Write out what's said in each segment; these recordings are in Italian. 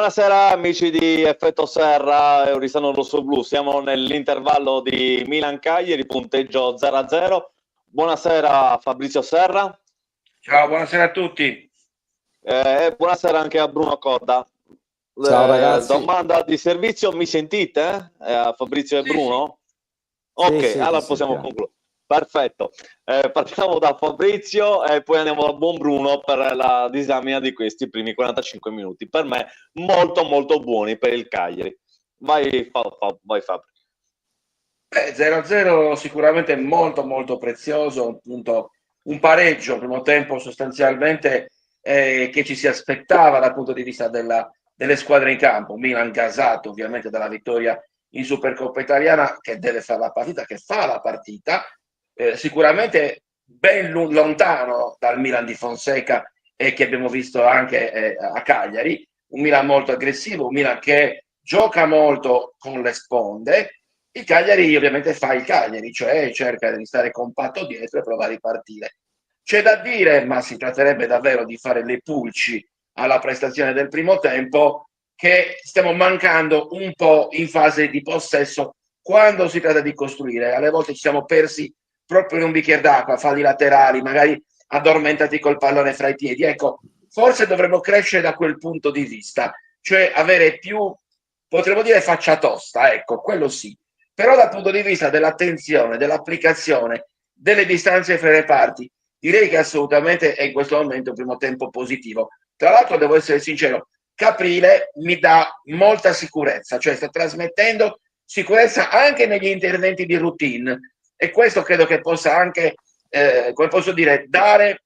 Buonasera amici di Effetto Serra, Eurisano Rossoblu, siamo nell'intervallo di Milan-Cagliari, punteggio 0-0. Buonasera Fabrizio Serra. Ciao, buonasera a tutti. Buonasera anche a Bruno Codda. Ciao ragazzi. Domanda di servizio, mi sentite? Fabrizio e Bruno? Sì. Ok, Sì, allora possiamo concludere. Perfetto, partiamo da Fabrizio e poi andiamo da buon Bruno per la disamina di questi primi 45 minuti. Per me molto molto buoni per il Cagliari. Vai Fabri. 0-0 sicuramente molto molto prezioso, appunto un pareggio primo tempo sostanzialmente che ci si aspettava dal punto di vista delle squadre in campo. Milan gasato ovviamente dalla vittoria in Supercoppa Italiana, che deve fare la partita, che fa la partita, sicuramente ben lontano dal Milan di Fonseca e che abbiamo visto anche a Cagliari, un Milan molto aggressivo, un Milan che gioca molto con le sponde. Il Cagliari ovviamente fa il Cagliari, cioè cerca di stare compatto dietro e provare a ripartire. C'è da dire, ma si tratterebbe davvero di fare le pulci alla prestazione del primo tempo, che stiamo mancando un po' in fase di possesso quando si tratta di costruire. Alle volte ci siamo persi proprio in un bicchiere d'acqua, falli laterali, magari addormentati col pallone fra i piedi. Ecco, forse dovremmo crescere da quel punto di vista, cioè avere più, potremmo dire, faccia tosta, ecco, quello sì. Però dal punto di vista dell'attenzione, dell'applicazione, delle distanze fra i reparti, direi che assolutamente è in questo momento un primo tempo positivo. Tra l'altro devo essere sincero, Caprile mi dà molta sicurezza, cioè sta trasmettendo sicurezza anche negli interventi di routine, e questo credo che possa anche, come posso dire, dare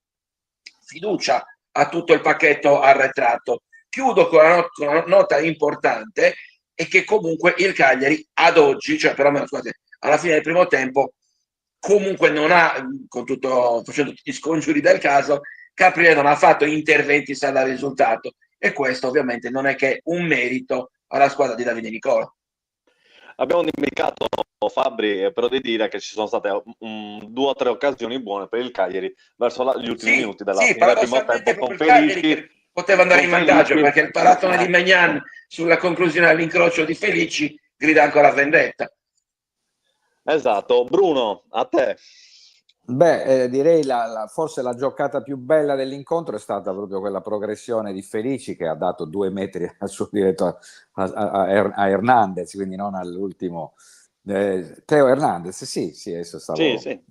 fiducia a tutto il pacchetto arretrato. Chiudo con una nota importante, e che comunque il Cagliari ad oggi, cioè perlomeno scusate, alla fine del primo tempo, comunque non ha, facendo tutti gli scongiuri del caso, Caprile non ha fatto interventi salva risultato, e questo ovviamente non è che un merito alla squadra di Davide Nicola. Abbiamo dimenticato, Fabri, però di dire che ci sono state 2 o 3 occasioni buone per il Cagliari verso gli ultimi minuti della fine del primo tempo, con Felici che poteva andare in vantaggio, perché il paratone di Maignan sulla conclusione all'incrocio di Felici grida ancora vendetta. Esatto. Bruno, a te. Beh, direi forse la giocata più bella dell'incontro è stata proprio quella progressione di Felici, che ha dato 2 metri al suo diretto a Hernandez, quindi non all'ultimo Teo Hernandez, sì, adesso stavo... Sì.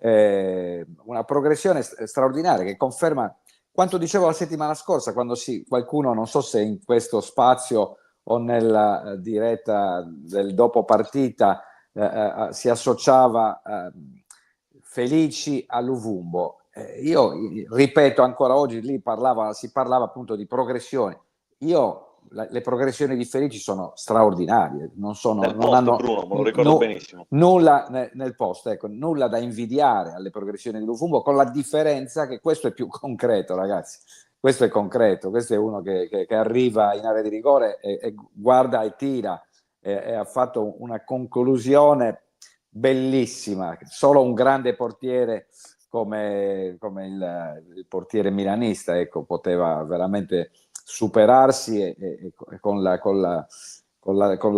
Una progressione straordinaria che conferma quanto dicevo la settimana scorsa, quando qualcuno, non so se in questo spazio o nella diretta del dopo partita, si associava Felici a Luvumbo. Io ripeto ancora oggi, lì si parlava appunto di progressione. Le progressioni di Felici sono straordinarie, non hanno Bruno, me lo ricordo benissimo. Nulla nel post, ecco, nulla da invidiare alle progressioni di Luvumbo, con la differenza che questo è più concreto, ragazzi. Questo è concreto, questo è uno che arriva in area di rigore e guarda e tira, e ha fatto una conclusione bellissima. Solo un grande portiere come il portiere milanista, ecco, poteva veramente superarsi e con la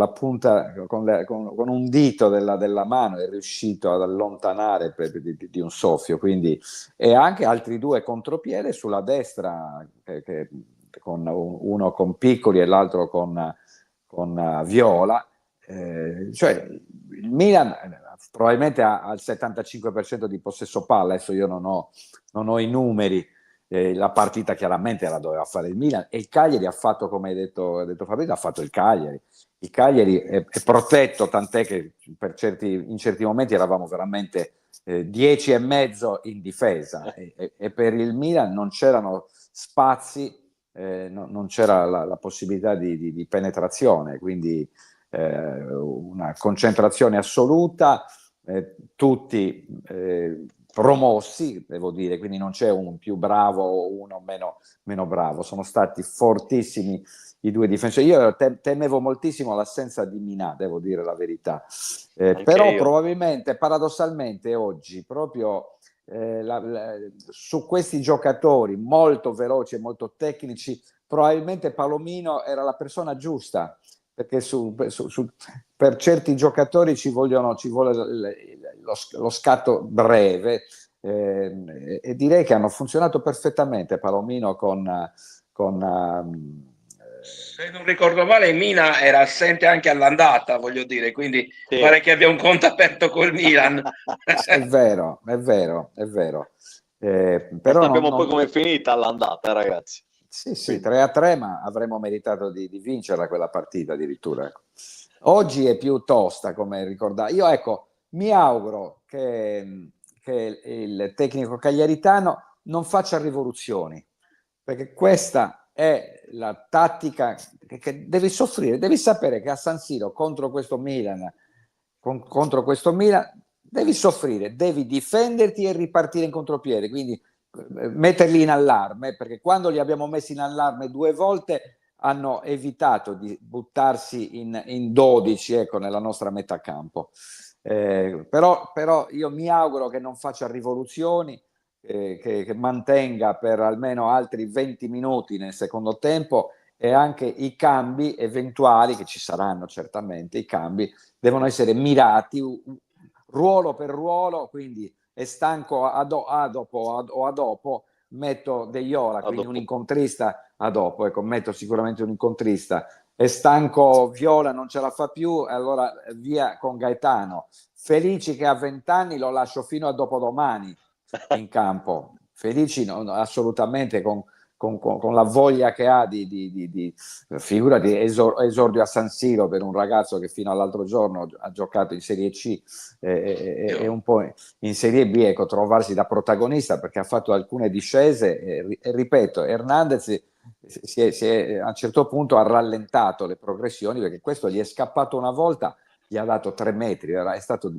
punta, con un dito della mano è riuscito ad allontanare di un soffio, quindi, e anche altri 2 contropiede sulla destra, con uno con Piccoli e l'altro con Viola. Cioè il Milan probabilmente ha il 75% di possesso palla. Adesso io non ho i numeri, la partita chiaramente la doveva fare il Milan, e il Cagliari ha fatto, come hai detto Fabrizio, ha fatto il Cagliari. Il Cagliari è protetto, tant'è che in certi momenti eravamo veramente 10 e mezzo in difesa, e per il Milan non c'erano spazi, non c'era la possibilità di penetrazione, quindi una concentrazione assoluta, tutti promossi, devo dire, quindi non c'è un più bravo o uno meno bravo, sono stati fortissimi i 2 difensori. Io temevo moltissimo l'assenza di Minà, devo dire la verità, però io. probabilmente, paradossalmente, oggi proprio su questi giocatori molto veloci e molto tecnici probabilmente Palomino era la persona giusta, perché per certi giocatori ci vuole lo scatto breve, e direi che hanno funzionato perfettamente Palomino Se non ricordo male, Mina era assente anche all'andata, voglio dire, quindi Sì. pare che abbia un conto aperto col Milan. È vero, è vero, è vero. Però sappiamo poi com'è finita all'andata, ragazzi. Sì, sì, Quindi 3-3, ma avremmo meritato di vincerla quella partita addirittura. Ecco. Oggi è più tosta, come ricordavo. Io, ecco, mi auguro che il tecnico cagliaritano non faccia rivoluzioni, perché questa è la tattica che devi soffrire. Devi sapere che a San Siro contro questo Milan, devi soffrire, devi difenderti e ripartire in contropiede. Quindi metterli in allarme, perché quando li abbiamo messi in allarme 2 volte hanno evitato di buttarsi in 12, ecco, nella nostra metà campo. Però io mi auguro che non faccia rivoluzioni, che mantenga per almeno altri 20 minuti nel secondo tempo, e anche i cambi eventuali, che ci saranno certamente, i cambi devono essere mirati ruolo per ruolo, quindi è stanco a dopo, metto De Iola, quindi un incontrista a dopo, ecco, metto sicuramente un incontrista. È stanco Viola, non ce la fa più, allora via con Gaetano. Felici che ha 20 anni lo lascio fino a dopodomani in campo. Felici no, assolutamente con la voglia che ha di figurati, esordio a San Siro per un ragazzo che fino all'altro giorno ha giocato in Serie C e un po' in Serie B, ecco, trovarsi da protagonista perché ha fatto alcune discese e ripeto, Hernandez si è a un certo punto ha rallentato le progressioni, perché questo gli è scappato una volta, gli ha dato 3 metri, è stato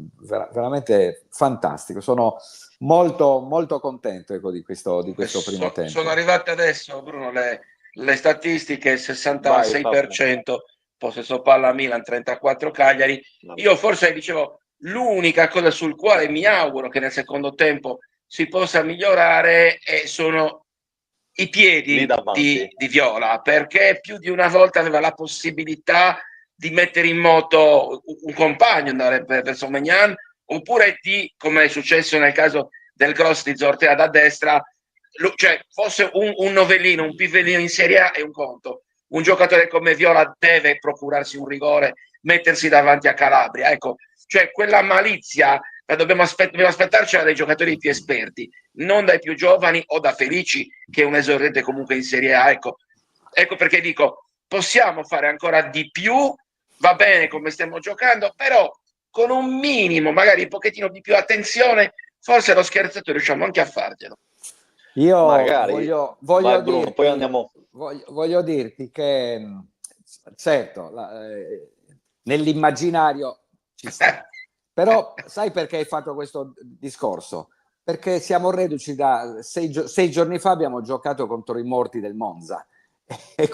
veramente fantastico. Sono molto, molto contento, ecco, di questo primo tempo. Sono arrivate adesso, Bruno, le statistiche: 66% possesso palla Milan, 34 Cagliari. Io forse dicevo, l'unica cosa sul quale mi auguro che nel secondo tempo si possa migliorare sono i piedi di Viola, perché più di una volta aveva la possibilità di mettere in moto un compagno, andare verso Maignan, oppure come è successo nel caso del cross di Zortea da destra, cioè fosse un novellino, un pivellino in Serie A è un conto. Un giocatore come Viola deve procurarsi un rigore, mettersi davanti a Calabria, ecco, cioè quella malizia dobbiamo aspettarcela dai giocatori più esperti, non dai più giovani o da Felici, che è un esordiente comunque in Serie A. Ecco perché dico, possiamo fare ancora di più, va bene come stiamo giocando, però con un minimo, magari un pochettino di più attenzione, forse lo scherzetto riusciamo anche a farglielo. Io magari voglio Bruno, dirti, poi andiamo. voglio dirti che certo nell'immaginario ci sta, però sai perché hai fatto questo discorso? Perché siamo reduci da 6 giorni fa abbiamo giocato contro i morti del Monza e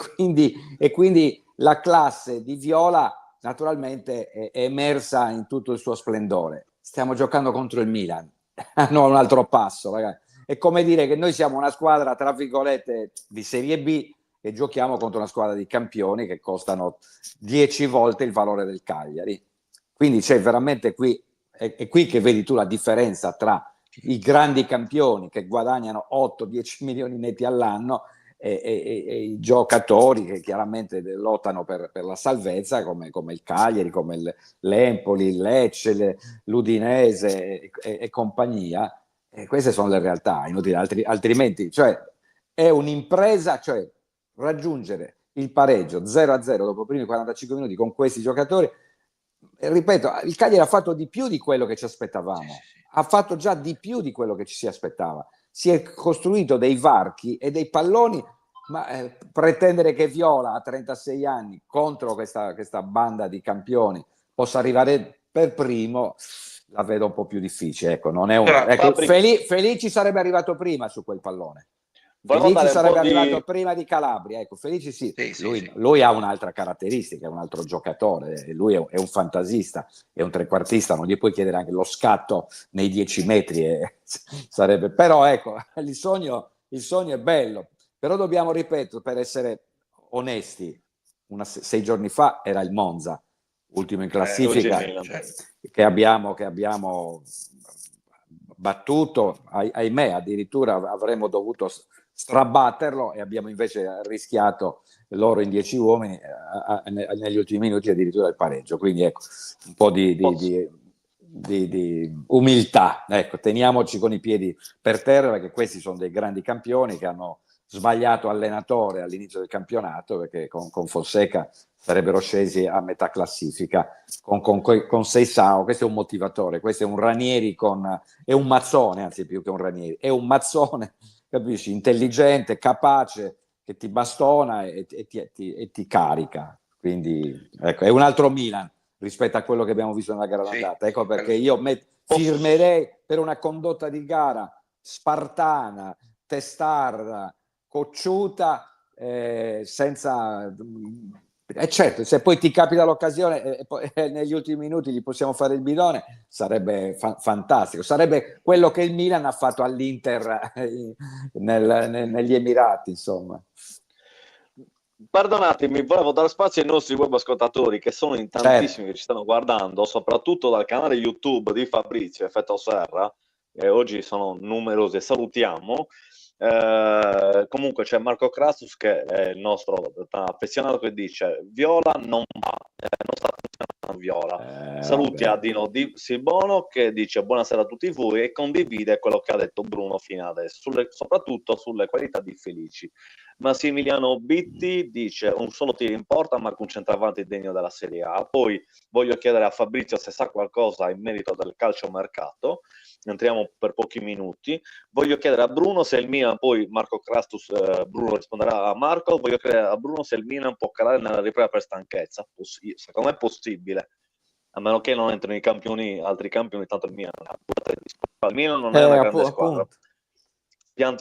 quindi la classe di Viola naturalmente è emersa in tutto il suo splendore. Stiamo giocando contro il Milan, hanno un altro passo, ragazzi. È come dire che noi siamo una squadra, tra virgolette, di Serie B e giochiamo contro una squadra di campioni che costano 10 volte il valore del Cagliari. Quindi c'è veramente è qui che vedi tu la differenza tra i grandi campioni che guadagnano 8-10 milioni netti all'anno e i giocatori che chiaramente lottano per la salvezza, come il Cagliari, come l'Empoli, il Lecce, l'Udinese e compagnia. Queste sono le realtà, inutili, altrimenti, cioè, è un'impresa, cioè raggiungere il pareggio 0-0 dopo i primi 45 minuti con questi giocatori. Ripeto, il Cagliari ha fatto di più di quello che ci aspettavamo, ha fatto già di più di quello che ci si aspettava, si è costruito dei varchi e dei palloni, ma pretendere che Viola a 36 anni contro questa banda di campioni possa arrivare per primo la vedo un po' più difficile, ecco, non è ecco, Felici sarebbe arrivato prima su quel pallone. Felici sarebbe arrivato prima di Calabria, ecco, Felici sì. Lui ha un'altra caratteristica, è un altro giocatore, lui è un fantasista, è un trequartista, non gli puoi chiedere anche lo scatto nei 10 metri, sarebbe, però ecco, il sogno è bello, Però dobbiamo, ripeto, per essere onesti, 6 giorni fa era il Monza, ultimo in classifica, che abbiamo battuto, ahimè, addirittura avremmo dovuto strabatterlo e abbiamo invece rischiato loro in 10 uomini negli ultimi minuti addirittura il pareggio. Quindi ecco, un po' di umiltà, ecco, teniamoci con i piedi per terra, perché questi sono dei grandi campioni che hanno sbagliato allenatore all'inizio del campionato, perché con Fonseca sarebbero scesi a metà classifica, con Seisao. Questo è un motivatore, questo è un Ranieri è un mazzone, anzi più che un Ranieri, è un mazzone, capisci? Intelligente, capace, che ti bastona e ti carica. Quindi ecco, è un altro Milan rispetto a quello che abbiamo visto nella gara d'andata. Ecco perché io firmerei per una condotta di gara spartana, testarda, cocciuta, senza... certo, se poi ti capita l'occasione e negli ultimi minuti gli possiamo fare il bidone, sarebbe fantastico. Sarebbe quello che il Milan ha fatto all'Inter negli Emirati, insomma. Perdonatemi, volevo dare spazio ai nostri web ascoltatori, che sono in tantissimi, che ci stanno guardando, soprattutto dal canale YouTube di Fabrizio Effetto Serra, e oggi sono numerosi e salutiamo. Comunque c'è Marco Crassus, che è il nostro affezionato, che dice: Viola non va, non sta funzionando Viola. Saluti a Dino Di Silbono, che dice buonasera a tutti voi, e condivide quello che ha detto Bruno fino adesso, soprattutto sulle qualità di Felici. Massimiliano Bitti dice: un solo tiro in porta, ma con un centravanti degno della Serie A. Poi voglio chiedere a Fabrizio se sa qualcosa in merito del calciomercato. Entriamo per pochi minuti. Voglio chiedere a Bruno se il Milan, poi Marco Crastus, Bruno risponderà a Marco. Voglio chiedere a Bruno se il Milan può calare nella ripresa per stanchezza. Secondo me è possibile, a meno che non entrino i campioni, altri campioni. Tanto il Milan non è una grande squadra. Non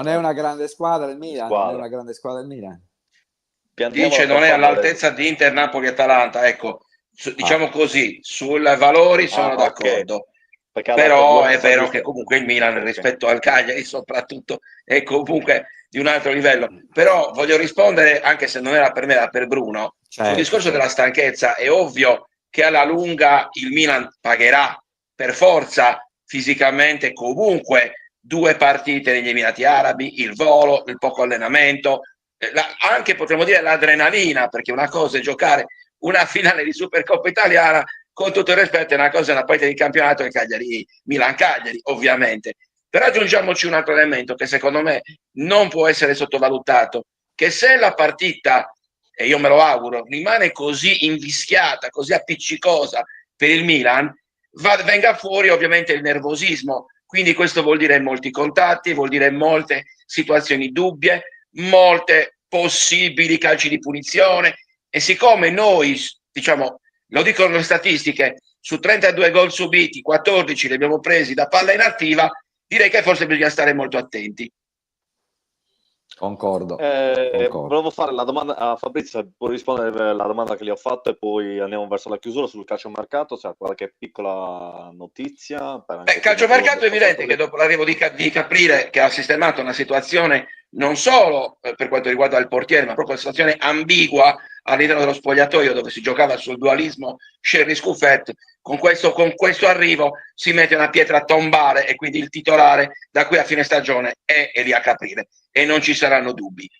è una grande squadra il Milan, non è una grande squadra il Milan. Dice non è all'altezza di Inter, Napoli, Atalanta, ecco, diciamo così, sui valori sono d'accordo, però è vero che comunque il Milan rispetto al Cagliari soprattutto è comunque di un altro livello. Però voglio rispondere, anche se non era per me, era per Bruno, sul discorso della stanchezza. È ovvio che alla lunga il Milan pagherà per forza fisicamente comunque 2 partite negli Emirati Arabi, il volo, il poco allenamento, anche potremmo dire l'adrenalina, perché una cosa è giocare una finale di Supercoppa italiana, con tutto il rispetto, è una cosa, è una partita di campionato, il Cagliari, Milan-Cagliari, ovviamente. Però aggiungiamoci un altro elemento che secondo me non può essere sottovalutato, che se la partita, e io me lo auguro, rimane così invischiata, così appiccicosa per il Milan, venga fuori ovviamente il nervosismo. Quindi questo vuol dire molti contatti, vuol dire molte situazioni dubbie, molte possibili calci di punizione, e siccome noi, diciamo, lo dicono le statistiche, su 32 gol subiti 14 li abbiamo presi da palla inattiva, direi che forse bisogna stare molto attenti. Concordo. Volevo fare la domanda a Fabrizio, se può rispondere alla domanda che gli ho fatto, e poi andiamo verso la chiusura sul calciomercato. C'è qualche piccola notizia? Calciomercato è evidente che dopo l'arrivo di Caprile, che ha sistemato una situazione non solo per quanto riguarda il portiere, ma proprio una situazione ambigua all'interno dello spogliatoio, dove si giocava sul dualismo Scerri-Scuffet, con questo arrivo si mette una pietra tombale, e quindi il titolare da qui a fine stagione è Elia Caprile, e non ci saranno dubbi.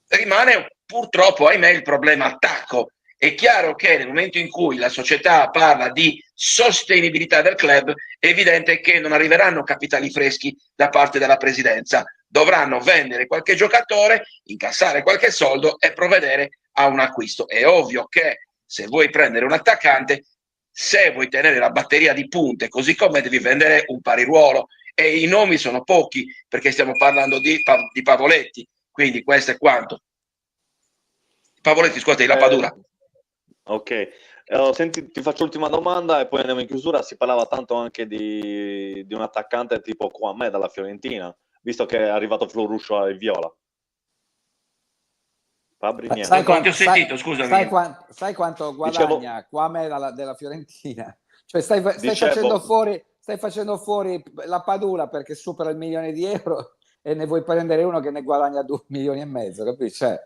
Rimane purtroppo, ahimè, il problema attacco. È chiaro che nel momento in cui la società parla di sostenibilità del club, è evidente che non arriveranno capitali freschi da parte della presidenza. Dovranno vendere qualche giocatore, incassare qualche soldo e provvedere a un acquisto. È ovvio che se vuoi prendere un attaccante, se vuoi tenere la batteria di punte, così come devi vendere un pariruolo, e i nomi sono pochi, perché stiamo parlando di Pavoletti, quindi questo è quanto. Pavoletti, scusate, la Padura. Ok, senti, ti faccio l'ultima domanda e poi andiamo in chiusura. Si parlava tanto anche di un attaccante tipo Kouamé dalla Fiorentina, visto che è arrivato Floruscio e Viola. Fabri, niente. Sai quanto guadagna Kouamé della Fiorentina? Cioè stai facendo fuori la Padula perché supera il 1 milione di euro, e ne vuoi prendere uno che ne guadagna 2,5 milioni, capisci? Cioè,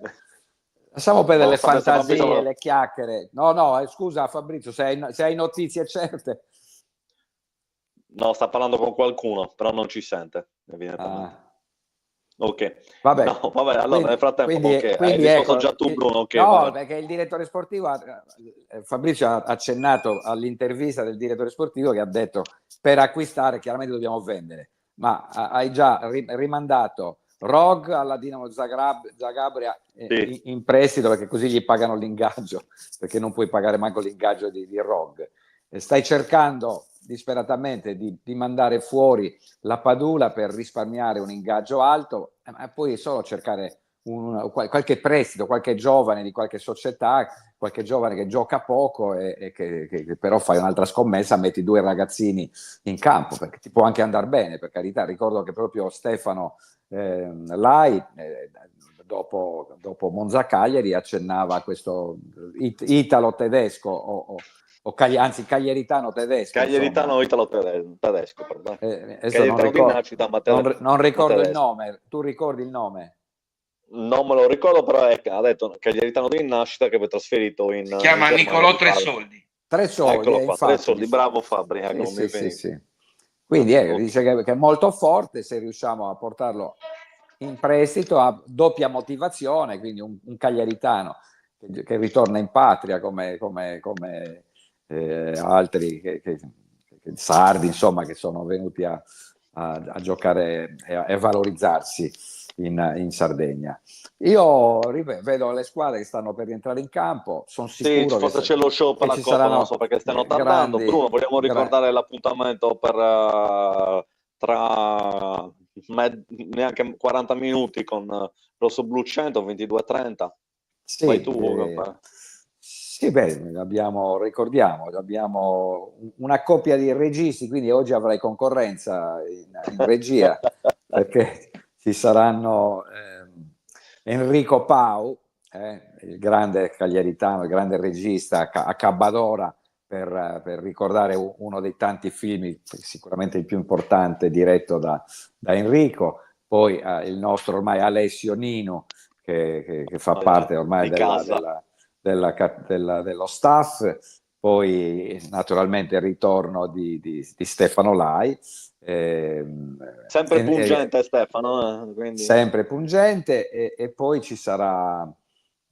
lasciamo perdere le fantasie, le chiacchiere. No, scusa Fabrizio, se hai notizie certe. No, sta parlando con qualcuno, però non ci sente, evidentemente. Ok, vabbè, no, vabbè, allora nel frattempo quindi hai risposto ecco, già tu, Bruno. Okay, no, vabbè. perché il direttore sportivo, Fabrizio ha accennato all'intervista del direttore sportivo che ha detto per acquistare chiaramente dobbiamo vendere, ma hai già rimandato Rog alla Dinamo Zagabria Sì. in prestito, perché così gli pagano l'ingaggio, perché non puoi pagare manco l'ingaggio di Rog. Stai cercando disperatamente di mandare fuori la Padula per risparmiare un ingaggio alto, ma poi solo cercare qualche prestito, qualche giovane di qualche società, qualche giovane che gioca poco e che però fai un'altra scommessa, metti 2 ragazzini in campo, perché ti può anche andare bene, per carità. Ricordo che proprio Stefano Lai dopo Monza Cagliari accennava a questo italo-tedesco anzi caglieritano tedesco. Caglieritano italo-tedesco, non ricordo il nome. Tu ricordi il nome? Non me lo ricordo, però ha detto caglieritano di nascita che poi trasferito in... Si chiama Nicolò Tresoldi. Eccolo qua, infatti, Tresoldi, bravo Fabri. Sì. Quindi dice che è molto forte, se riusciamo a portarlo in prestito a doppia motivazione, quindi un cagliaritano che ritorna in patria come altri che sardi, insomma, che sono venuti a giocare e a valorizzarsi in Sardegna. Io vedo le squadre che stanno per rientrare in campo, sono sicuro che forse c'è lo show per la Coppa, non so perché stanno tardando. Bruno, vogliamo ricordare l'appuntamento per tra neanche 40 minuti con Rosso Blu 100, 22:30. Sì, vai tu. Sì, ricordiamo, abbiamo una coppia di registi, quindi oggi avrai concorrenza in regia, perché ci saranno Enrico Pau, il grande cagliaritano, il grande regista a Cabbadora, per ricordare uno dei tanti film, sicuramente il più importante, diretto da Enrico, poi il nostro ormai Alessio Nino, che fa parte ormai dello staff, poi naturalmente il ritorno di Stefano Lai, sempre pungente Stefano, quindi. Sempre pungente, e poi ci sarà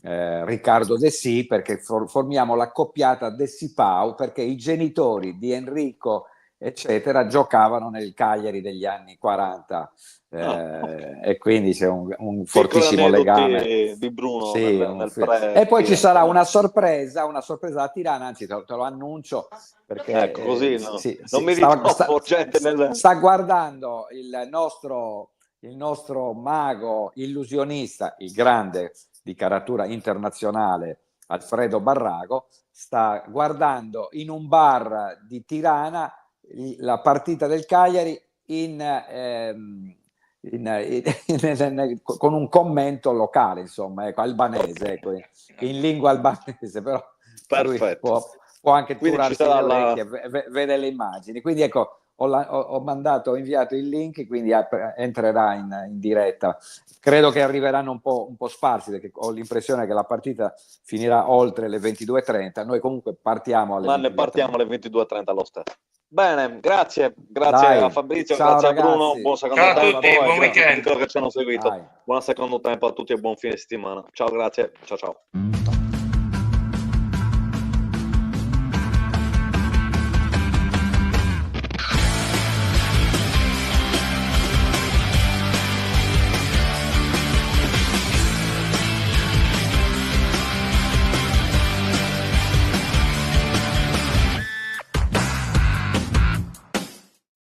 Riccardo De Sì, perché formiamo l'accoppiata De Sì Pau, perché i genitori di Enrico eccetera giocavano nel Cagliari degli anni 40, e quindi c'è un fortissimo legame di Bruno, sì, e poi ci sarà una sorpresa a Tirana, anzi te lo annuncio, perché così non mi sta guardando il nostro mago illusionista, il grande di caratura internazionale Alfredo Barrago, sta guardando in un bar di Tirana la partita del Cagliari con un commento locale, insomma, albanese, in lingua albanese, però lui può anche turarsi le orecchie, vede le immagini. Quindi ecco, ho inviato il link, quindi entrerà in diretta. Credo che arriveranno un po' sparsi, perché ho l'impressione che la partita finirà oltre le 22:30. Noi comunque partiamo alle 22:30. Ne partiamo alle 22:30 lo stesso. Bene, grazie a Fabrizio, ciao, grazie ragazzi. a Bruno, buon secondo tempo. Ciao a tutti, buon weekend. che ci hanno seguito. Buon secondo tempo a tutti e buon fine settimana. Ciao, grazie, ciao.